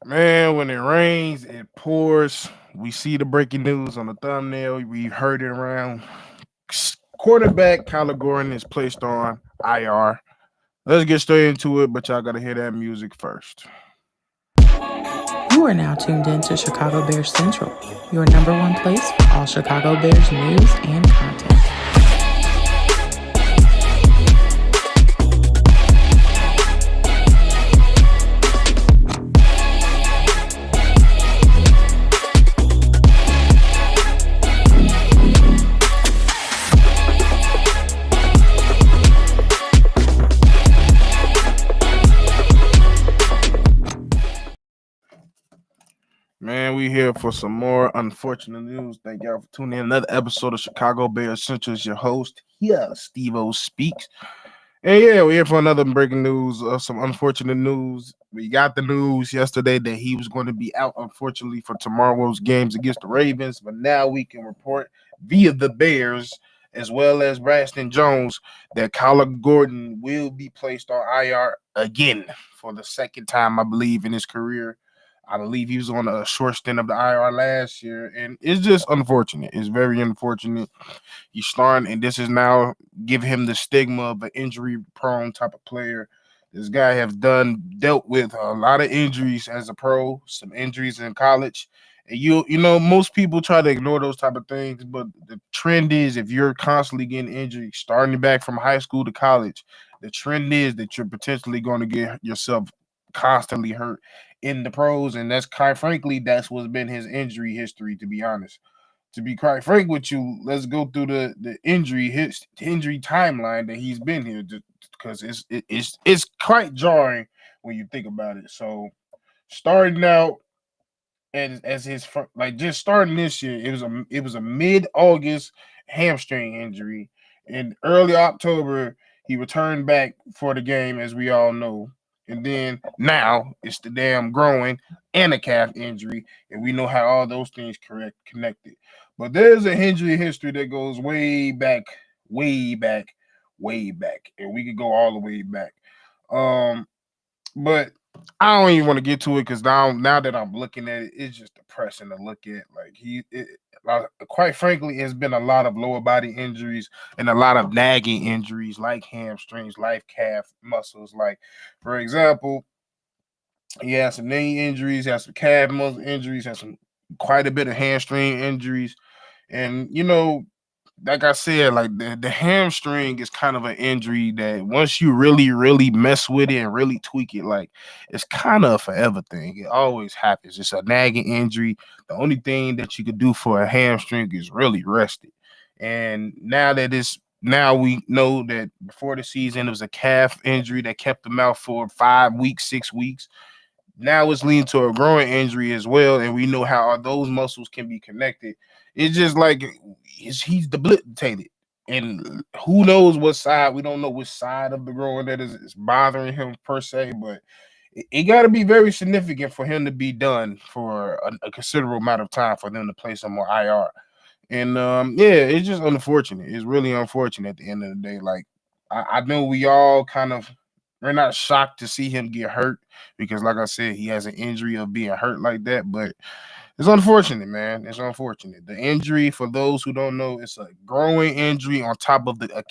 Man, when it rains, it pours. We see the breaking news on the thumbnail. We heard it around. Quarterback Kyler Gordon is placed on IR. Let's get straight into it, but y'all gotta hear that music first. You are now tuned in to Chicago Bears Central, your number one place for all Chicago Bears news and content. Man, we here for some more unfortunate news. Thank y'all for tuning in. Another episode of Chicago Bears Central is your host here, Steve-O Speaks. And yeah, we're here for another breaking news, some unfortunate news. We got the news yesterday that he was going to be out, unfortunately, for tomorrow's games against the Ravens. But now we can report via the Bears, as well as Braxton Jones, that Kyler Gordon will be placed on IR again for the second time, I believe, in his career. I believe he was on a short stint of the IR last year, and it's just unfortunate. It's very unfortunate. He's starting, and this is now give him the stigma of an injury-prone type of player. This guy has dealt with a lot of injuries as a pro, some injuries in college. And you know, most people try to ignore those type of things, but the trend is if you're constantly getting injured, starting back from high school to college, the trend is that you're potentially going to get yourself constantly hurt in the pros, and that's quite frankly that's what's been his injury history. To be honest, to be quite frank with you, let's go through the injury timeline that he's been here, just because it's quite jarring when you think about it. So starting out as his like just starting this year, it was a mid August hamstring injury. In early October, he returned back for the game, as we all know. And then now it's the damn growing and a calf injury, and we know how all those things correct connected. But there's a injury history that goes way back, way back, way back, and we could go all the way back. Um, but I don't even want to get to it because now that I'm looking at it, it's just depressing to look at. Like quite frankly, it's been a lot of lower body injuries and a lot of nagging injuries, like hamstrings, like calf muscles. Like for example, he has some knee injuries, has some calf muscle injuries, has some quite a bit of hamstring injuries, and like I said, like the hamstring is kind of an injury that once you really, really mess with it and really tweak it, like it's kind of a forever thing. It always happens. It's a nagging injury. The only thing that you could do for a hamstring is really rest it. And now we know that before the season it was a calf injury that kept him out for 5 weeks, 6 weeks. Now it's leading to a growing injury as well, and we know how those muscles can be connected. It's just like he's debilitated, and who knows what side? We don't know which side of the growing that is bothering him per se, but it got to be very significant for him to be done for a considerable amount of time for them to place him on IR. And yeah, it's just unfortunate. It's really unfortunate at the end of the day. Like I know we all kind of we're not shocked to see him get hurt because, like I said, he has an injury of being hurt like that. But it's unfortunate, man. It's unfortunate. The injury, for those who don't know, it's a growing injury on top of the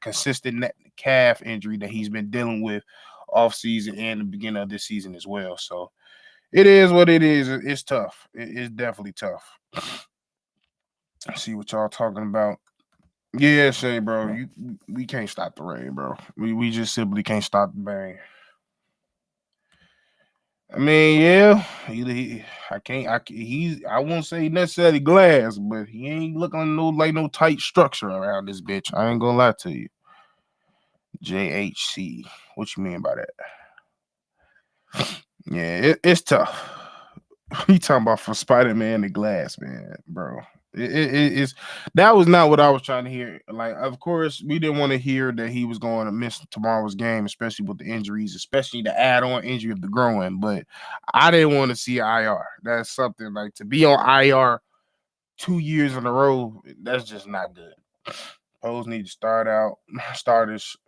consistent calf injury that he's been dealing with off season and the beginning of this season as well. So it is what it is. It's tough. It's definitely tough. See what y'all talking about. Yeah, Shay, bro. We can't stop the rain, bro. We just simply can't stop the rain. I mean, yeah, I can't. I won't say necessarily glass, but he ain't looking no tight structure around this bitch. I ain't gonna lie to you. JHC. What you mean by that? Yeah, it's tough. You talking about for Spider Man the glass, man, bro. It's that was not what I was trying to hear. Like, of course, we didn't want to hear that he was going to miss tomorrow's game, especially with the injuries, especially the add-on injury of the groin. But I didn't want to see IR. That's something like to be on IR 2 years in a row. That's just not good. Pros need to start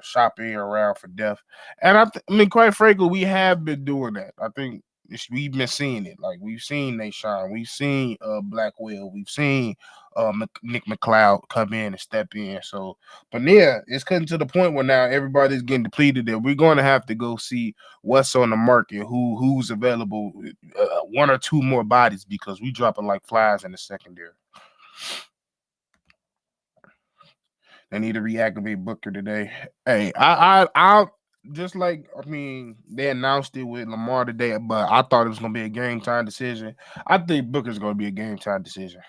shopping around for depth. And I mean, quite frankly, we have been doing that. I think We've been seeing it. Like we've seen Nate Shine, we've seen Blackwell, we've seen Nick McLeod come in and step in. So, but yeah, it's cutting to the point where now everybody's getting depleted. That we're going to have to go see what's on the market, who's available, one or two more bodies because we dropping like flies in the secondary. They need to reactivate Booker today. Hey, I just like, I mean, they announced it with Lamar today, but I thought it was gonna be a game time decision. I think Booker's gonna be a game time decision.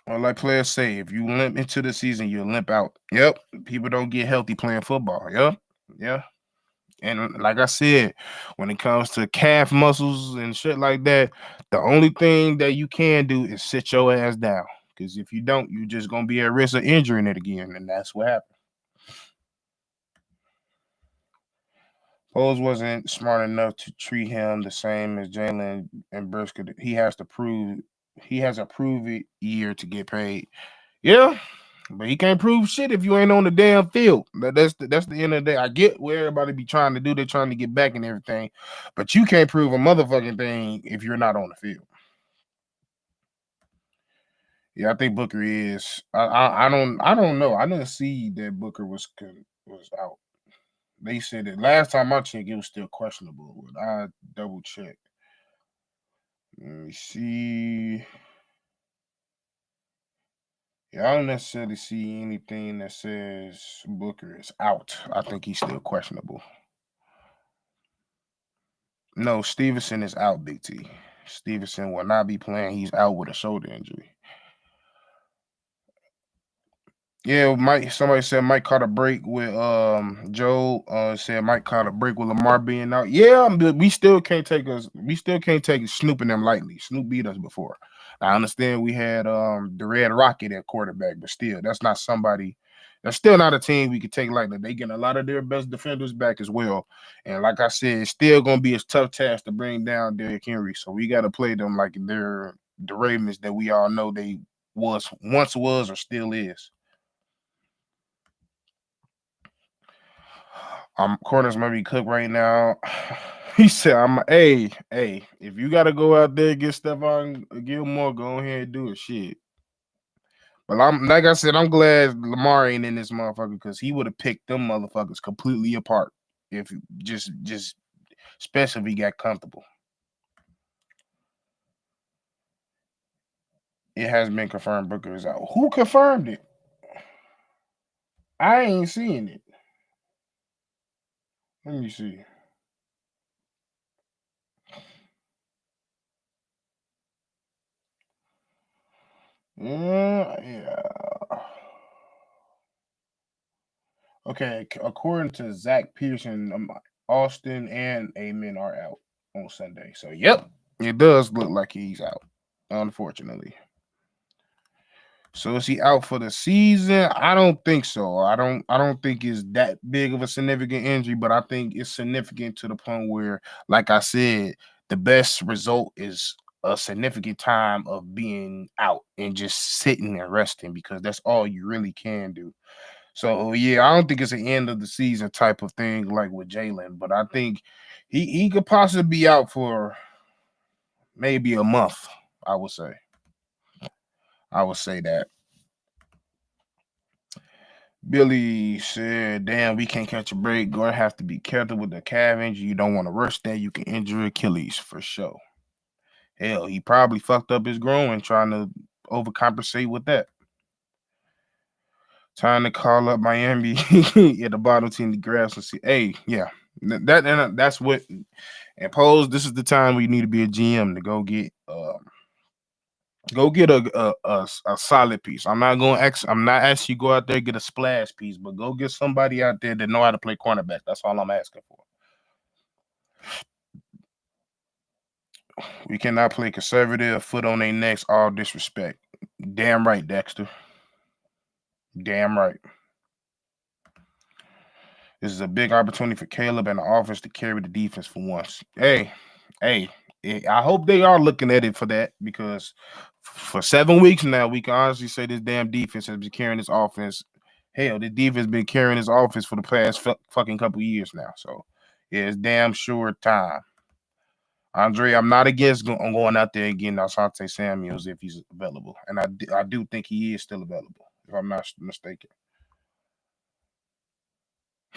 Well, like players say, if you limp into the season, you limp out. Yep. People don't get healthy playing football. Yep. Yeah. And like I said, when it comes to calf muscles and shit like that, the only thing that you can do is sit your ass down. Because if you don't, you're just gonna be at risk of injuring it again, and that's what happened. Foles wasn't smart enough to treat him the same as Jalen and Briscoe. He has a prove it year to get paid. Yeah, but he can't prove shit if you ain't on the damn field. That's the end of the day. I get where everybody be trying to do. They're trying to get back and everything, but you can't prove a motherfucking thing if you're not on the field. Yeah, I think Booker is. I don't know. I didn't see that Booker was out. They said that last time I checked, it was still questionable. But I double checked. Let me see. Yeah, I don't necessarily see anything that says Booker is out. I think he's still questionable. No, Stevenson is out, Big T. Stevenson will not be playing. He's out with a shoulder injury. Yeah, Mike. Somebody said Mike caught a break with Joe. Said Mike caught a break with Lamar being out. Yeah, but we still can't take Snoop and them lightly. Snoop beat us before. I understand we had the Red Rocket at quarterback, but still, that's not somebody. That's still not a team we could take lightly. They get a lot of their best defenders back as well. And like I said, it's still gonna be a tough task to bring down Derrick Henry. So we got to play them like they're the Ravens that we all know they once was or still is. Corners might be cooked right now. He said, hey, if you gotta go out there and get Stephon Gilmore, go ahead and do it. Shit. But like I said, I'm glad Lamar ain't in this motherfucker because he would have picked them motherfuckers completely apart if just especially if he got comfortable. It has been confirmed Booker is out. Who confirmed it? I ain't seeing it. Let me see. Yeah. Okay, according to Zach Pearson, Austin and Amen are out on Sunday. So, yep, it does look like he's out, unfortunately. So is he out for the season? I don't think so. I don't think it's that big of a significant injury, but I think it's significant to the point where, like I said, the best result is a significant time of being out and just sitting and resting because that's all you really can do. So yeah, I don't think it's an end of the season type of thing like with Jalen, but I think he could possibly be out for maybe a month. I would say that. Billy said, "Damn, we can't catch a break. Gonna have to be careful with the calf injury. You don't want to rush that. You can injure Achilles for sure. Hell, he probably fucked up his groin trying to overcompensate with that. Time to call up Miami at the bottom team to grab some. Hey, yeah, that's what. And Pose, this is the time we need to be a GM to go get a solid piece. I'm not asking you go out there and get a splash piece, but go get somebody out there that know how to play cornerback. That's all I'm asking for. We cannot play conservative, foot on their necks, all disrespect. Damn right, Dexter. Damn right. This is a big opportunity for Caleb and the offense to carry the defense for once. Hey, I hope they are looking at it for that because for 7 weeks now, we can honestly say this damn defense has been carrying this offense. Hell, the defense has been carrying this offense for the past fucking couple years now. So, It's damn sure time. Andre, I'm not against going out there and getting Asante Samuels if he's available, and I do think he is still available, if I'm not mistaken.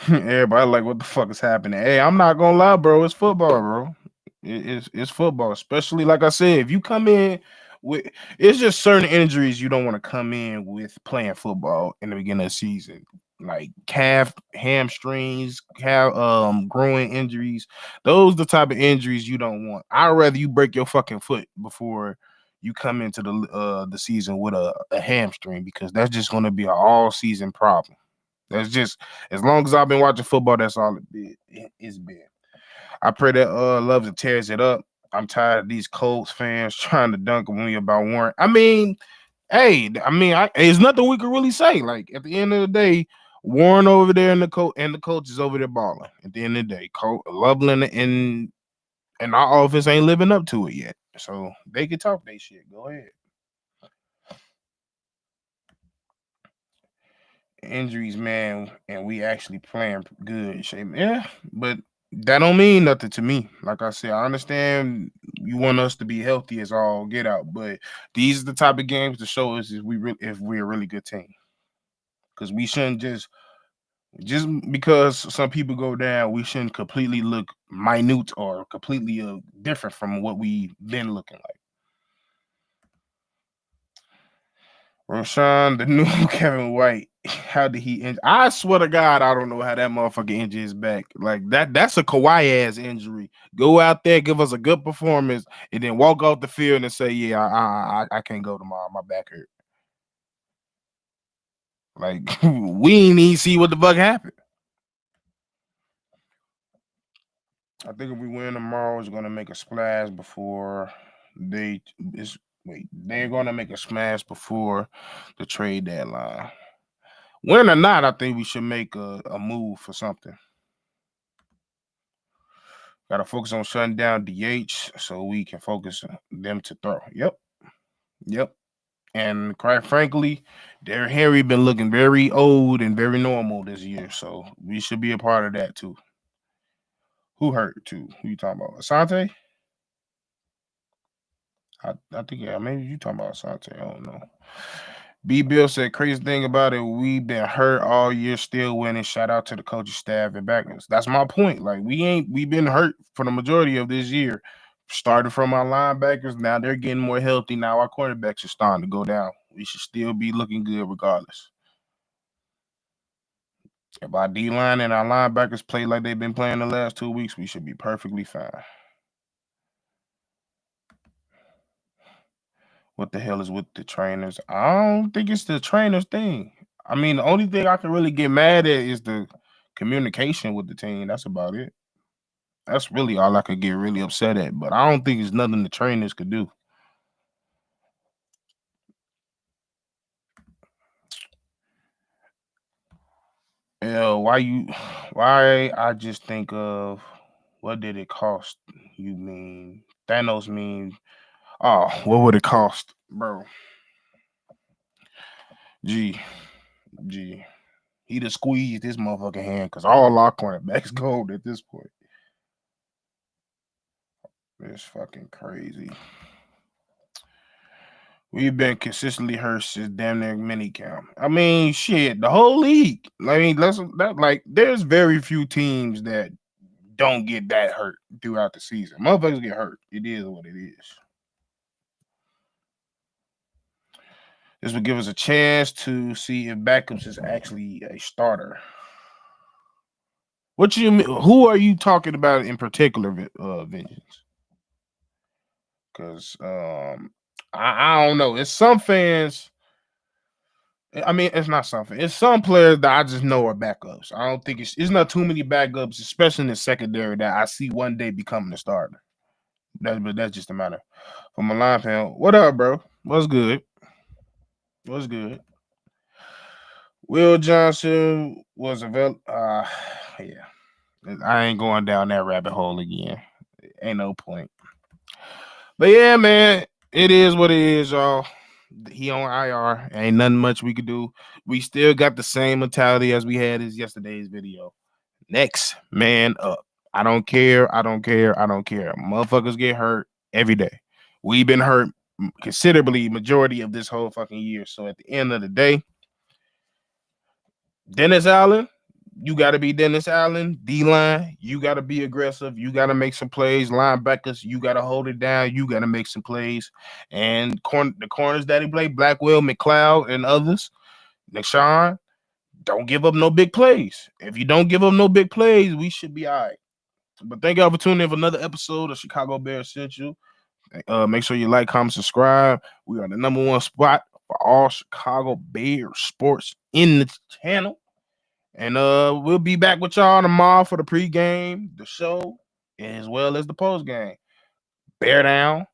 Everybody like, what the fuck is happening? Hey, I'm not gonna lie, bro. It's football, bro. It's football, especially like I said. If you come in with, it's just certain injuries you don't want to come in with playing football in the beginning of the season, like calf, hamstrings, growing injuries. Those the type of injuries you don't want. I'd rather you break your fucking foot before you come into the season with a hamstring, because that's just going to be an all season problem. That's just, as long as I've been watching football, that's all it's been. I pray that Loves tears it up. I'm tired of these Colts fans trying to dunk on me about Warren. I mean, hey, there's nothing we can really say. Like, at the end of the day, Warren over there and the coach is over there balling. At the end of the day, Loveland and our office ain't living up to it yet. So they can talk their shit. Go ahead. Injuries, man, and we actually playing good shape. Yeah, but that don't mean nothing to me. Like I said, I understand you want us to be healthy as all get out, but these are the type of games to show us if we're a really good team. Because we shouldn't just because some people go down, we shouldn't completely look minute or completely different from what we've been looking like. Roshan, the new Kevin White, how did he injure? I swear to God, I don't know how that motherfucker injured his back. Like that's a Kawhi ass injury. Go out there, give us a good performance, and then walk off the field and say, "Yeah, I can't go tomorrow. My back hurt." Like we ain't even see what the fuck happened. I think if we win tomorrow, it's gonna make a splash before they they're gonna make a smash before the trade deadline. Win or not, I think we should make a move for something. Got to focus on shutting down DH so we can focus on them to throw. Yep. And quite frankly, Derrick Henry been looking very old and very normal this year, so we should be a part of that too. Who hurt too? Who you talking about? Asante? I think, yeah, maybe you talking about Asante. I don't know. B Bill said, crazy thing about it, we've been hurt all year, still winning. Shout out to the coaching staff and backers. That's my point. Like, we've been hurt for the majority of this year. Started from our linebackers, now they're getting more healthy. Now our quarterbacks are starting to go down. We should still be looking good regardless. If our D line and our linebackers play like they've been playing the last 2 weeks, we should be perfectly fine. What the hell is with the trainers? I don't think it's the trainers thing. I mean, the only thing I can really get mad at is the communication with the team. That's about it. That's really all I could get really upset at. But I don't think it's nothing the trainers could do. Yeah, why I just think of what did it cost? You mean Thanos mean, oh, what would it cost, bro? Gee. He'd have squeezed his motherfucking hand because all our cornerbacks gold at this point. It's fucking crazy. We've been consistently hurt since damn near minicamp. I mean, shit, the whole league. I mean, there's very few teams that don't get that hurt throughout the season. Motherfuckers get hurt. It is what it is. This will give us a chance to see if Backups is actually a starter. What you mean? Who are you talking about in particular, Vengeance? Because I don't know. It's some fans. I mean, it's not something. It's some players that I just know are backups. I don't think it's not too many backups, especially in the secondary, that I see one day becoming a starter. That's just a matter. From a line fan, what up, bro? What's good? What's good? Will Johnson was available. Yeah. I ain't going down that rabbit hole again. Ain't no point. But yeah, man, it is what it is, y'all. He on IR. Ain't nothing much we could do. We still got the same mentality as we had in yesterday's video. Next man up. I don't care. I don't care. I don't care. Motherfuckers get hurt every day. We've been hurt considerably majority of this whole fucking year. So at the end of the day, Dennis Allen, you got to be Dennis Allen. D-line, you got to be aggressive. You got to make some plays. Linebackers, you got to hold it down. You got to make some plays. And the corners that he played, Blackwell, McLeod, and others, Nashawn, don't give up no big plays. If you don't give up no big plays, we should be all right. But thank y'all for tuning in for another episode of Chicago Bears Central. Make sure you like, comment, subscribe. We are the number one spot for all Chicago Bears sports in the channel. And we'll be back with y'all tomorrow for the pregame, the show, as well as the postgame. Bear down.